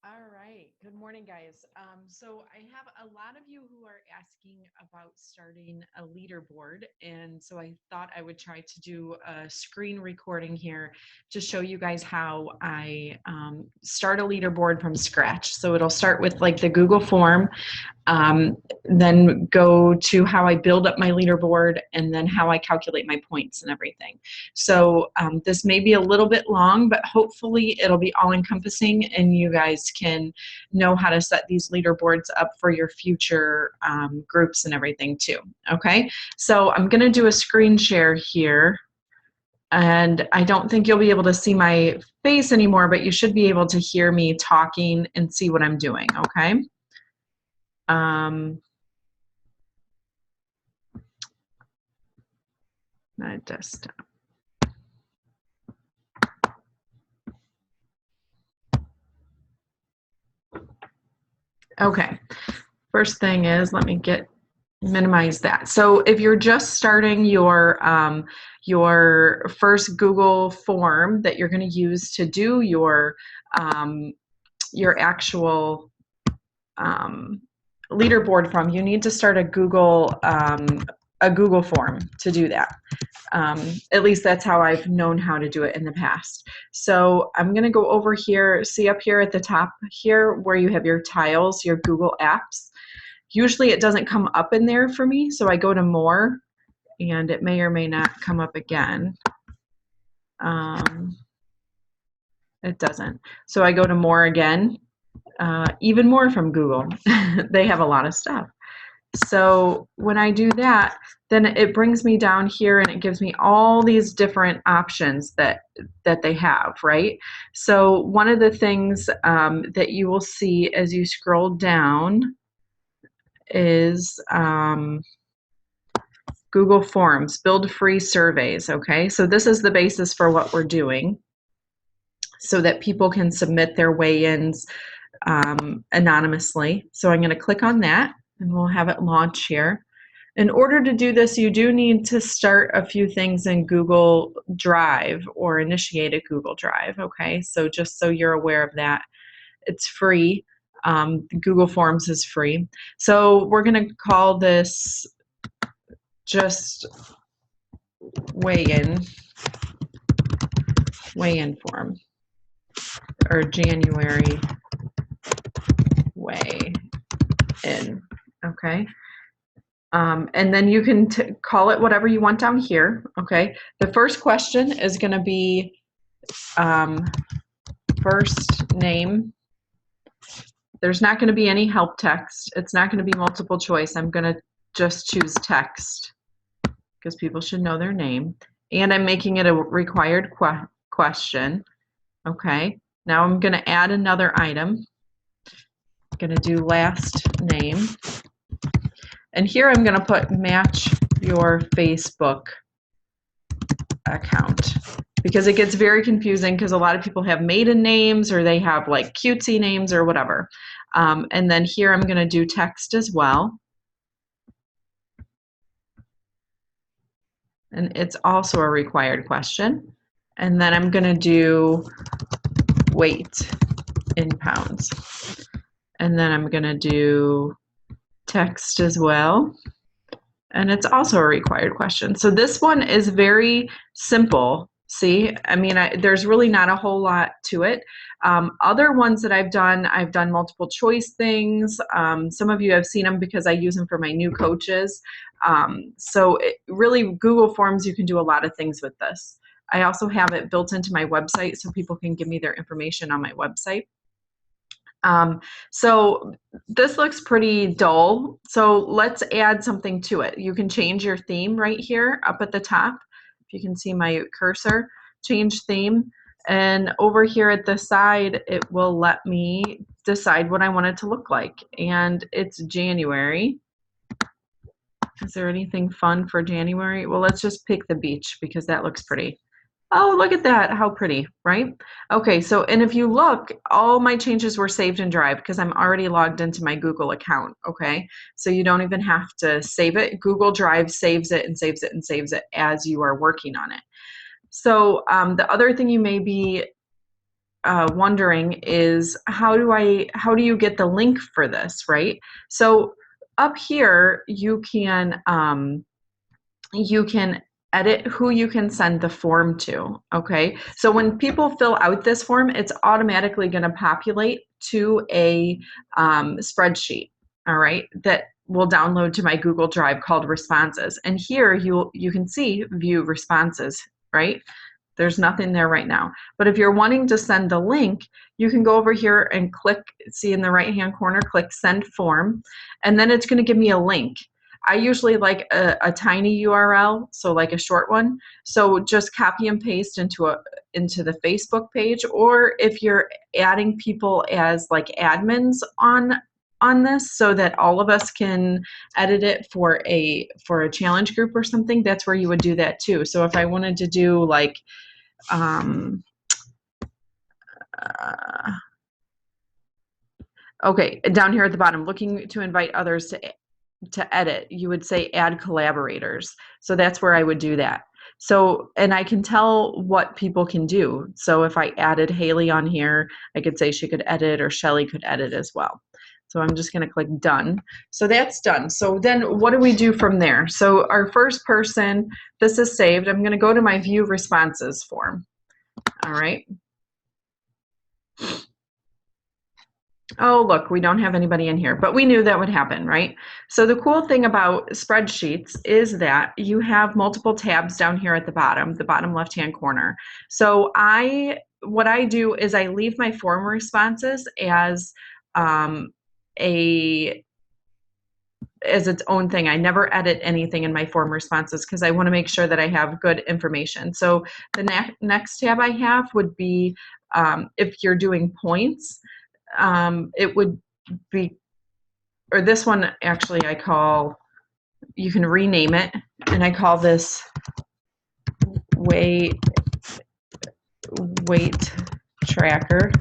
All right. Good morning, guys. So I have a lot of you who are asking about starting a leaderboard. And so I thought I would try to do a screen recording here to show you guys how I start a leaderboard from scratch. So it'll start with like the Google form, then go to how I build up my leaderboard, and then how I calculate my points and everything. So this may be a little bit long, but hopefully it'll be all encompassing and you guys can know how to set these leaderboards up for your future groups and everything too. Okay, so I'm going to do a screen share here. And I don't think you'll be able to see my face anymore, but you should be able to hear me talking and see what I'm doing, okay? My desktop. Okay, first thing is, let me minimize that. So if you're just starting your first Google form that you're going to use to do your actual leaderboard from, you need to start a Google form to do that. At least that's how I've known how to do it in the past. So I'm going to go over here, see up here at the top here where you have your tiles, your Google Apps. Usually it doesn't come up in there for me, so I go to more, and it may or may not come up again. It doesn't. So I go to more again, even more from Google. They have a lot of stuff. So when I do that, then it brings me down here and it gives me all these different options that they have, right? So one of the things that you will see as you scroll down is Google Forms, build free surveys, okay? So this is the basis for what we're doing so that people can submit their weigh-ins anonymously. So I'm gonna click on that and we'll have it launch here. In order to do this, you do need to start a few things in Google Drive or initiate a Google Drive, okay? So just so you're aware of that, it's free. Google Forms is free. So we're gonna call this just weigh-in form, or January weigh-in, okay? And then you can call it whatever you want down here, okay? The first question is gonna be first name. There's not gonna be any help text. It's not gonna be multiple choice. I'm gonna just choose text because people should know their name. And I'm making it a required question, okay? Now I'm gonna add another item. I'm gonna do last name. And here I'm gonna put match your Facebook account, because it gets very confusing because a lot of people have maiden names or they have like cutesy names or whatever. And then here I'm gonna do text as well. And it's also a required question. And then I'm gonna do weight in pounds. And then I'm gonna do text as well. And it's also a required question. So this one is very simple. See, I mean, there's really not a whole lot to it. Other ones that I've done multiple choice things. Some of you have seen them because I use them for my new coaches. So really, Google Forms, you can do a lot of things with this. I also have it built into my website so people can give me their information on my website. So this looks pretty dull. So let's add something to it. You can change your theme right here up at the top. If you can see my cursor, change theme. And over here at the side, it will let me decide what I want it to look like. And it's January. Is there anything fun for January? Well, let's just pick the beach because that looks pretty. Oh, look at that, how pretty, right? Okay, so, and if you look, all my changes were saved in Drive because I'm already logged into my Google account, okay? So you don't even have to save it. Google Drive saves it and saves it and saves it as you are working on it. So the other thing you may be wondering is how do you get the link for this, right? So up here you can edit who you can send the form to, okay? So when people fill out this form, it's automatically going to populate to a spreadsheet, all right, that will download to my Google Drive called Responses. And here you can see View Responses, right? There's nothing there right now. But if you're wanting to send the link, you can go over here and click, see in the right-hand corner, click Send Form, and then it's going to give me a link. I usually like a tiny URL, so like a short one. So just copy and paste into the Facebook page, or if you're adding people as like admins on this so that all of us can edit it for a challenge group or something, that's where you would do that too. So if I wanted to do like okay, down here at the bottom, looking to invite others to edit, you would say add collaborators. So that's where I would do that. So, and I can tell what people can do. So if I added Haley on here, I could say she could edit, or Shelly could edit as well. So I'm just going to click done. So that's done. So then what do we do from there? So our first person, this is saved. I'm going to go to my view responses form. All right. Oh, look, we don't have anybody in here, but we knew that would happen, right? So the cool thing about spreadsheets is that you have multiple tabs down here at the bottom left-hand corner. So what I do is I leave my form responses as its own thing. I never edit anything in my form responses because I want to make sure that I have good information. So the next tab I have would be if you're doing points. It would be, or this one actually I call, you can rename it, and I call this weight tracker.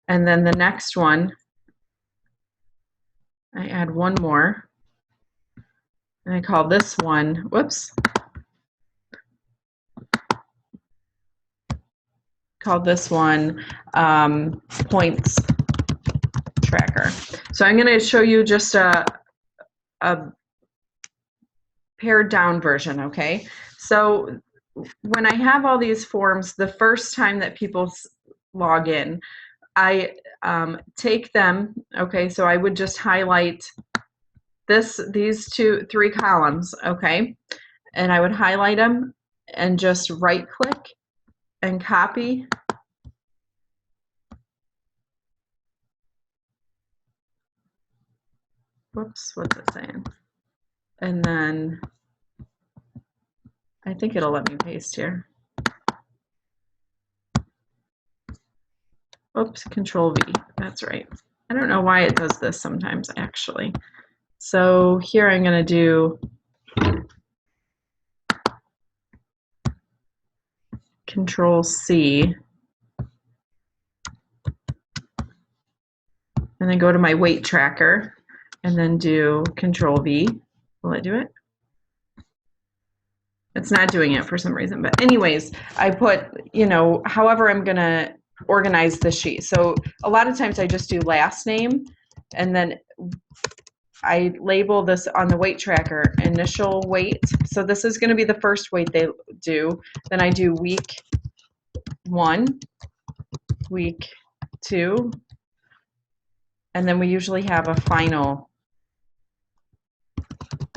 And then the next one, I add one more, and I call this one, call this one points tracker. So I'm going to show you just a pared down version, okay? So when I have all these forms, the first time that people log in, I take them, okay, so I would just highlight these three columns, okay, and I would highlight them and just right click and copy. Whoops, what's it saying? And then I think it'll let me paste here. Oops, Control V, that's right. I don't know why it does this sometimes, actually. So here I'm going to do Control C, and then go to my weight tracker, and then do Control V. Will it do it? It's not doing it for some reason, but anyways, I put, however I'm going to organize the sheet. So a lot of times I just do last name, and then I label this on the weight tracker initial weight. So this is going to be the first weight they do. Then I do week 1, week 2, and then we usually have a final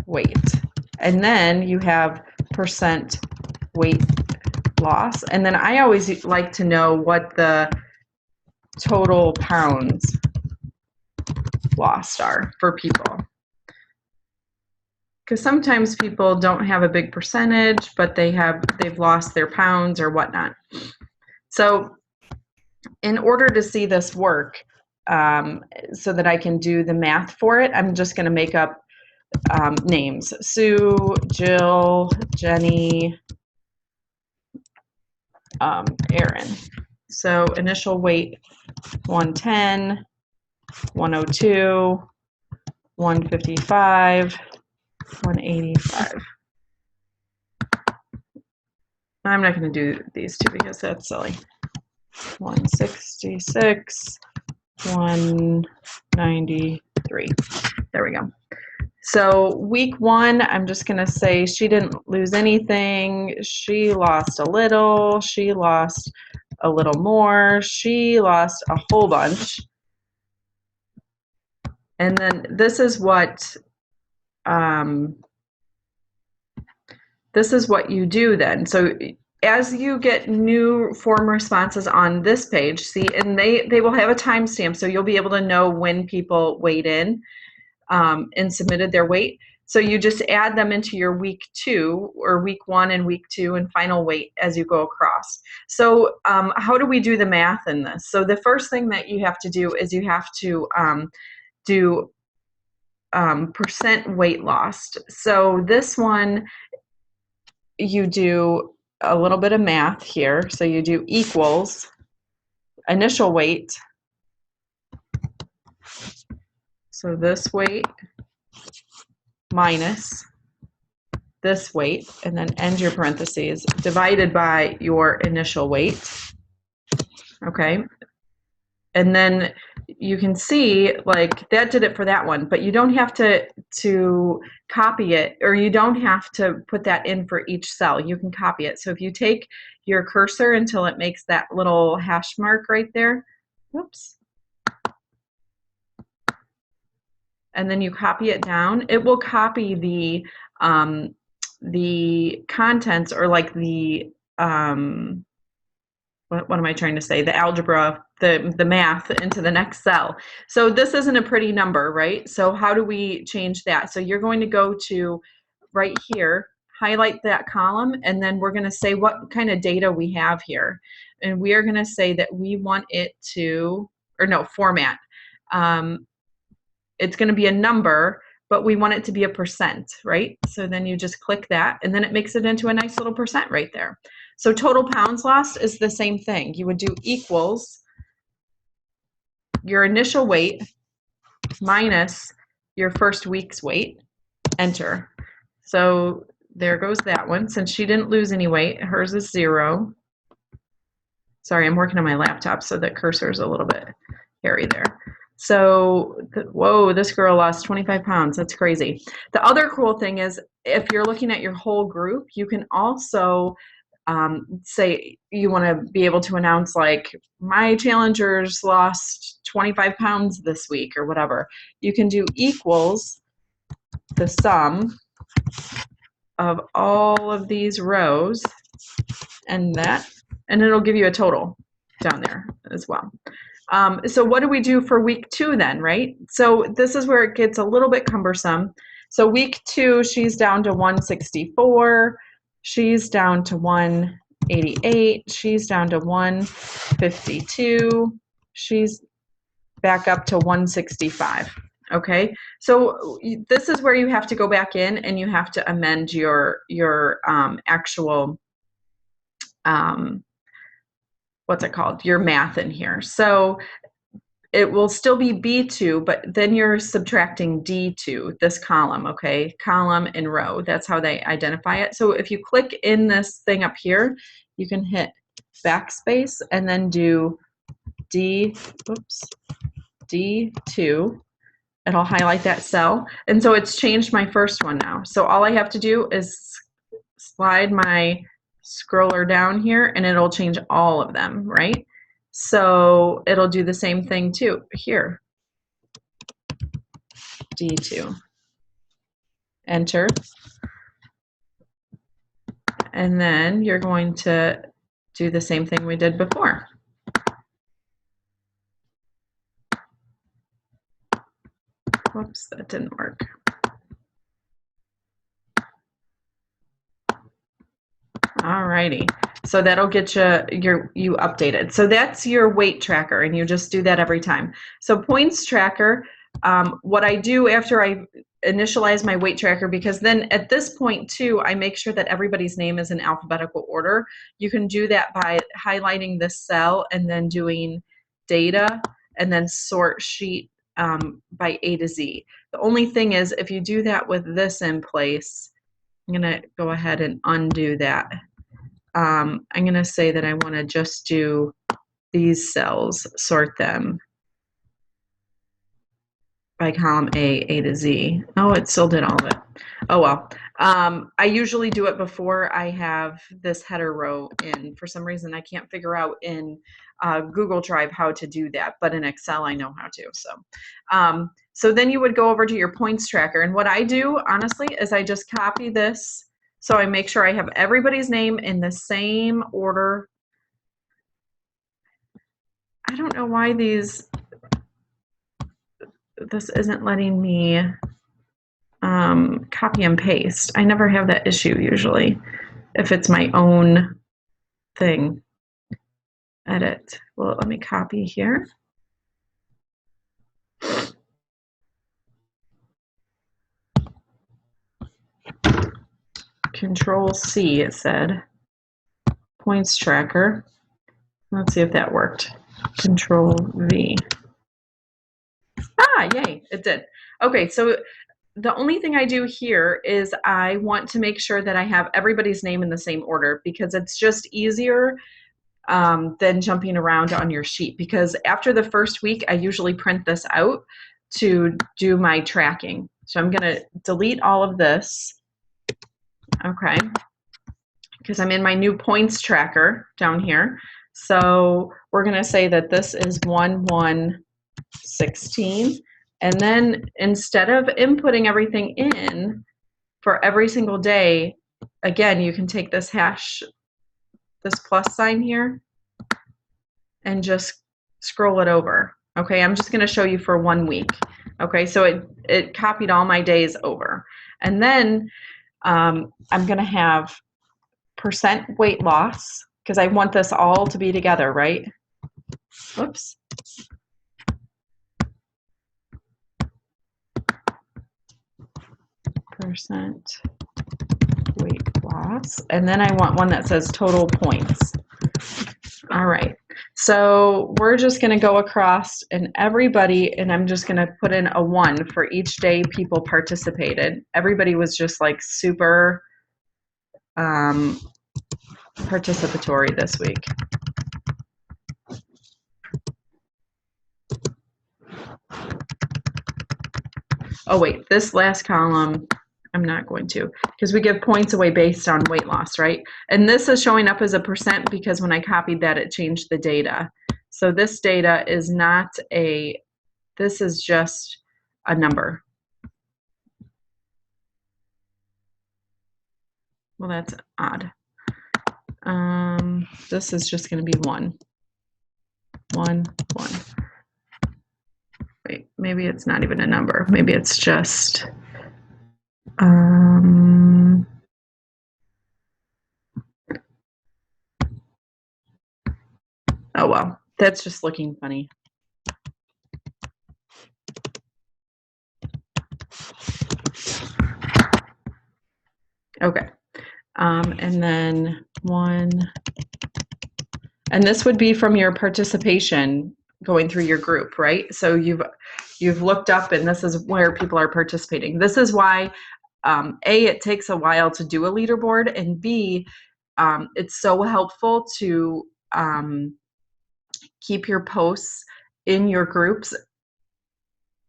weight. And then you have percent weight loss. And then I always like to know what the total pounds lost are for people. Because sometimes people don't have a big percentage, but they've lost their pounds or whatnot. So in order to see this work, so that I can do the math for it, I'm just going to make up names. Sue, Jill, Jenny, Aaron. So initial weight 110, 102, 155, 185. I'm not going to do these two because that's silly. 166, 193. There we go. So week 1, I'm just going to say she didn't lose anything. She lost a little. She lost a little more. She lost a whole bunch. And then this is what you do then. So as you get new form responses on this page, see, and they will have a timestamp, so you'll be able to know when people weighed in and submitted their weight. So you just add them into your week 2 or week 1 and week 2 and final weight as you go across. So how do we do the math in this? So the first thing that you have to do is you have to do percent weight lost. So this one, you do a little bit of math here. So you do equals initial weight. So this weight minus this weight, and then end your parentheses, divided by your initial weight. Okay. And then you can see, like, that did it for that one, but you don't have to copy it, or you don't have to put that in for each cell. You can copy it. So if you take your cursor until it makes that little hash mark right there, whoops, and then you copy it down, it will copy the contents, or like the what am I trying to say? The algebra, the math into the next cell. So this isn't a pretty number, right? So how do we change that? So you're going to go to right here, highlight that column, and then we're going to say what kind of data we have here. And we are going to say that we want it to, or no, format. It's going to be a number, but we want it to be a percent, right? So then you just click that, and then it makes it into a nice little percent right there. So total pounds lost is the same thing. You would do equals your initial weight minus your first week's weight, enter. So there goes that one. Since she didn't lose any weight, hers is 0. Sorry, I'm working on my laptop, so that cursor is a little bit hairy there. So, whoa, this girl lost 25 pounds. That's crazy. The other cool thing is, if you're looking at your whole group, you can also say you want to be able to announce, like, my challengers lost 25 pounds this week or whatever. You can do equals the sum of all of these rows and that, and it'll give you a total down there as well. So what do we do for week 2 then, right? So this is where it gets a little bit cumbersome. So week 2, she's down to 164. She's down to 188. She's down to 152. She's back up to 165. Okay, so this is where you have to go back in and you have to amend your actual what's it called? Your math in here. So it will still be B2, but then you're subtracting D2, this column, okay? Column and row, that's how they identify it. So if you click in this thing up here, you can hit backspace and then do D2. It'll highlight that cell. And so it's changed my first one now. So all I have to do is slide my scroller down here and it'll change all of them, right? So it'll do the same thing too here. D2. Enter. And then you're going to do the same thing we did before. Whoops, that didn't work. Alrighty, so that'll get you updated. So that's your weight tracker, and you just do that every time. So points tracker, what I do after I initialize my weight tracker, because then at this point too, I make sure that everybody's name is in alphabetical order. You can do that by highlighting this cell and then doing data and then sort sheet by A to Z. The only thing is, if you do that with this in place, I'm going to go ahead and undo that. I'm going to say that I want to just do these cells, sort them by column A to Z. Oh, it still did all of it. Oh, well. I usually do it before I have this header row in. For some reason, I can't figure out in Google Drive how to do that, but in Excel, I know how to. So then you would go over to your points tracker. And what I do, honestly, is I just copy this. So I make sure I have everybody's name in the same order. I don't know why this isn't letting me copy and paste. I never have that issue usually if it's my own thing. Edit. Well, let me copy here. Control C, it said. Points tracker. Let's see if that worked. Control V. Ah, yay, it did. Okay, so the only thing I do here is I want to make sure that I have everybody's name in the same order because it's just easier than jumping around on your sheet. Because after the first week, I usually print this out to do my tracking. So I'm going to delete all of this. Okay, because I'm in my new points tracker down here. So we're going to say that this is 1/1/16. And then instead of inputting everything in for every single day, again, you can take this hash, this plus sign here, and just scroll it over. Okay, I'm just going to show you for 1 week. Okay, so it copied all my days over. And then I'm going to have percent weight loss, because I want this all to be together, right? Oops. Percent weight loss. And then I want one that says total points. All right. So we're just going to go across and everybody, and I'm just going to put in a 1 for each day people participated. Everybody was just like super participatory this week. Oh wait, this last column, I'm not going to, because we give points away based on weight loss, right? And this is showing up as a percent because when I copied that, it changed the data. So this data is not this is just a number. Well, that's odd. This is just going to be 1. 1, 1. Wait, maybe it's not even a number. Maybe it's just, oh well, that's just looking funny. Okay, and then 1, and this would be from your participation going through your group, right? So you've looked up and this is where people are participating. This is why A, it takes a while to do a leaderboard, and B, it's so helpful to keep your posts in your groups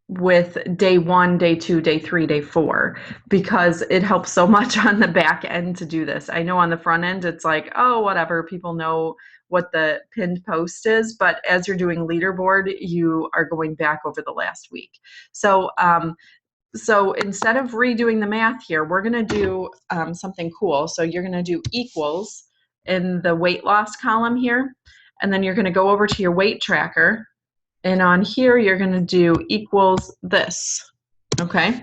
with day 1, day 2, day 3, day 4, because it helps so much on the back end to do this. I know on the front end, it's like, oh, whatever, people know what the pinned post is, but as you're doing leaderboard, you are going back over the last week. So instead of redoing the math here, we're going to do something cool. So you're going to do equals in the weight loss column here, and then you're going to go over to your weight tracker, and on here you're going to do equals this. Okay,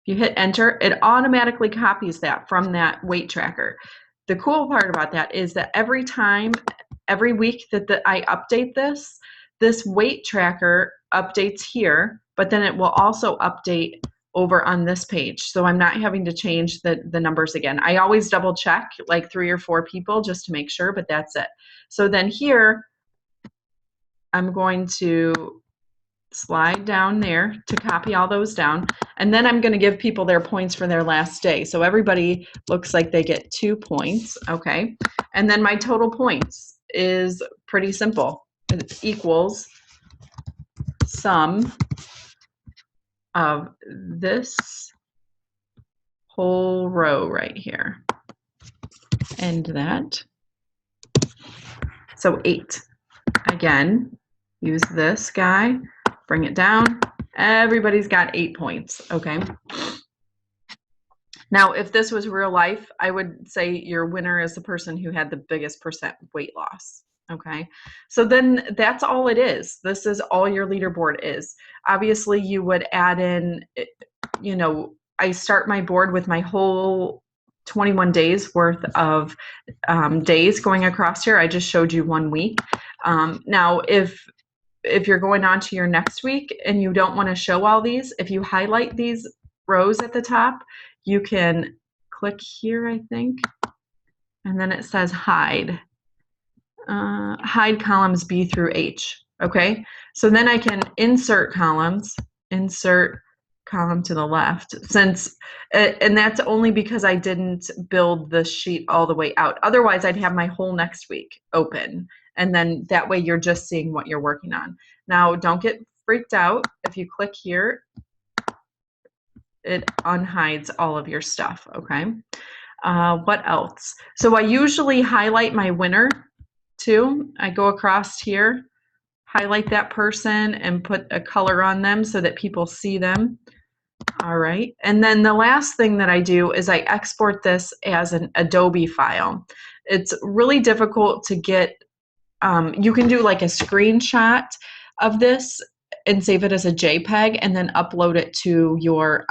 you hit enter, it automatically copies that from that weight tracker. The cool part about that is that every week that I update this weight tracker updates here, but then it will also update over on this page. So I'm not having to change the numbers again. I always double check like 3 or 4 people just to make sure, but that's it. So then here, I'm going to slide down there to copy all those down, and then I'm going to give people their points for their last day. So everybody looks like they get 2 points, okay? And then my total points is pretty simple. it equals sum of this whole row right here and that. So 8. Again, use this guy, bring it down. Everybody's got 8 points, okay? Now, if this was real life, I would say your winner is the person who had the biggest percent weight loss. Okay, so then that's all it is. This is all your leaderboard is. Obviously, you would add in, you know, I start my board with my whole 21 days worth of days going across here. I just showed you 1 week. Now, if you're going on to your next week and you don't want to show all these, if you highlight these rows at the top, you can click here, I think, and then it says hide. Hide columns B through H, okay? So then I can insert columns, insert column to the left, since, and that's only because I didn't build the sheet all the way out. Otherwise, I'd have my whole next week open, and then that way you're just seeing what you're working on. Now, don't get freaked out. If you click here, it unhides all of your stuff, okay? What else? So I usually highlight my winner too. I go across here, highlight that person and put a color on them so that people see them. All right. And then the last thing that I do is I export this as an Adobe file. It's really difficult to get, you can do like a screenshot of this and save it as a JPEG and then upload it to your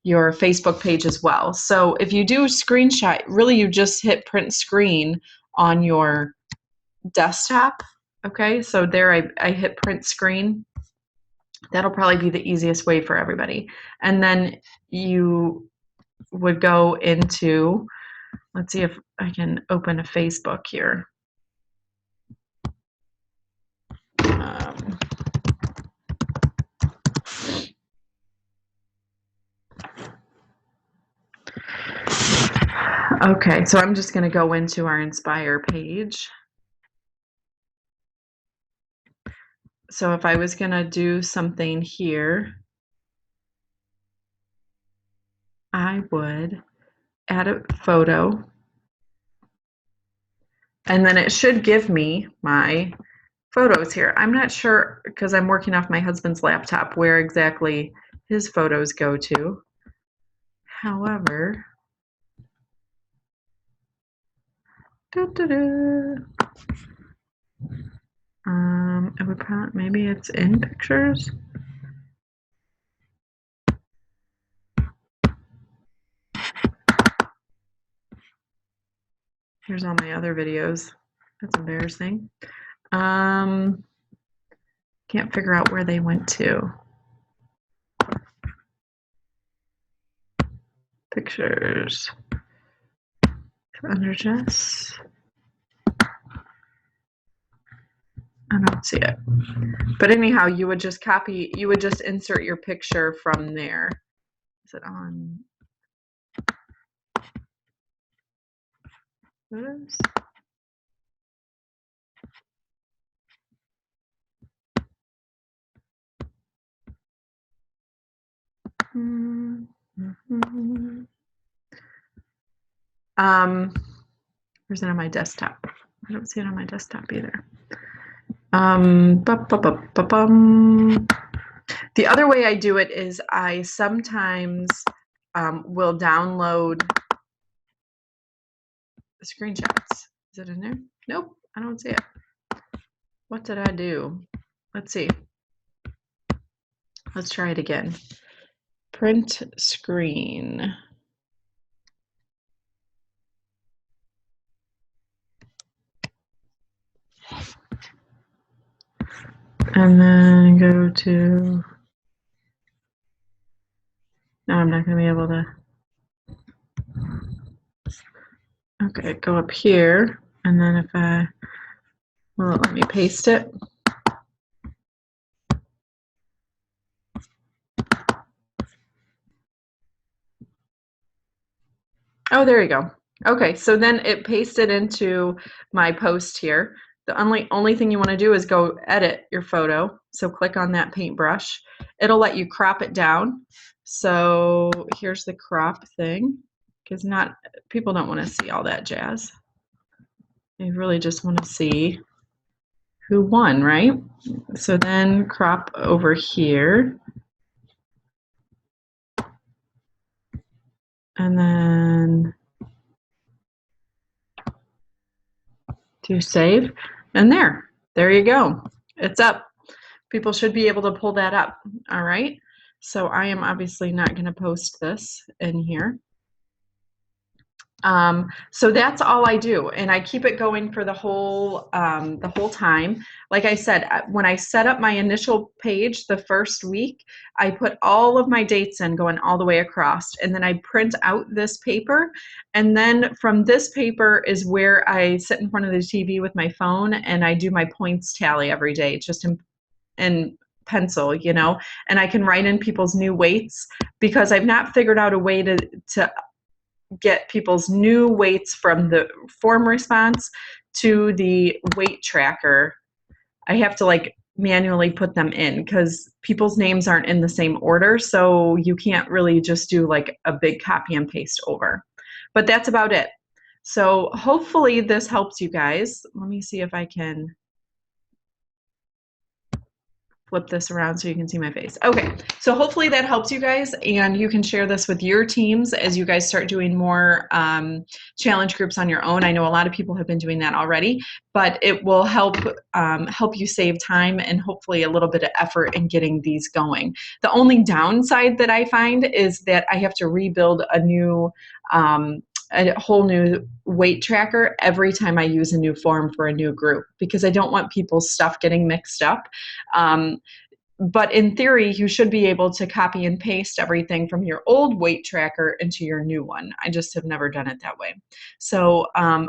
Facebook page as well. So if you do a screenshot, really you just hit print screen on your desktop. Okay, so there I hit print screen. That'll probably be the easiest way for everybody. And then you would go into, let's see if I can open a Facebook here. Okay, so I'm just going to go into our Inspire page. So if I was going to do something here, I would add a photo. And then it should give me my photos here. I'm not sure, because I'm working off my husband's laptop, where exactly his photos go to. However, it would probably, maybe it's in pictures. Here's all my other videos. That's embarrassing. Can't figure out where they went to. Pictures. Under Jess. I don't see it. But anyhow, you would just copy, you would just insert your picture from there. Is it on photos? Where's it on my desktop? I don't see it on my desktop either. The other way I do it is I sometimes will download screenshots. Is it in there? Nope, I don't see it. What did I do? Let's see. Let's try it again. Print screen. And then go to, no, I'm not going to be able to. Okay, go up here, and then if I, well, let me paste it. Oh, there you go. Okay, so then it pasted into my post here. The only thing you want to do is go edit your photo. So click on that paintbrush. It'll let you crop it down. So here's the crop thing, because people don't want to see all that jazz. They really just want to see who won, right? So then crop over here. And then to save. And there you go. It's up. People should be able to pull that up. All right. So I am obviously not going to post this in here. So that's all I do, and I keep it going for the whole time. Like I said, when I set up my initial page the first week, I put all of my dates in going all the way across, and then I print out this paper, and then from this paper is where I sit in front of the TV with my phone and I do my points tally every day, just in pencil, you know, and I can write in people's new weights, because I've not figured out a way to get people's new weights from the form response to the weight tracker. I have to like manually put them in because people's names aren't in the same order. So you can't really just do like a big copy and paste over. But that's about it. So hopefully this helps you guys. Let me see if I can flip this around so you can see my face. Okay, so hopefully that helps you guys, and you can share this with your teams as you guys start doing more challenge groups on your own. I know a lot of people have been doing that already, but it will help you save time and hopefully a little bit of effort in getting these going. The only downside that I find is that I have to rebuild a whole new weight tracker every time I use a new form for a new group, because I don't want people's stuff getting mixed up. But in theory, you should be able to copy and paste everything from your old weight tracker into your new one. I just have never done it that way. So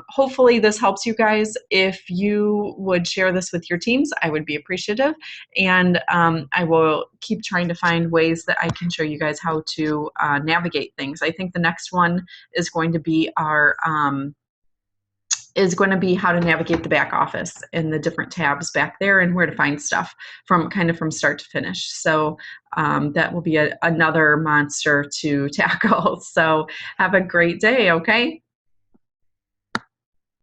hopefully this helps you guys. If you would share this with your teams, I would be appreciative. And I will keep trying to find ways that I can show you guys how to navigate things. I think the next one is going to be how to navigate the back office and the different tabs back there and where to find stuff from start to finish. So that will be another monster to tackle. So have a great day, okay?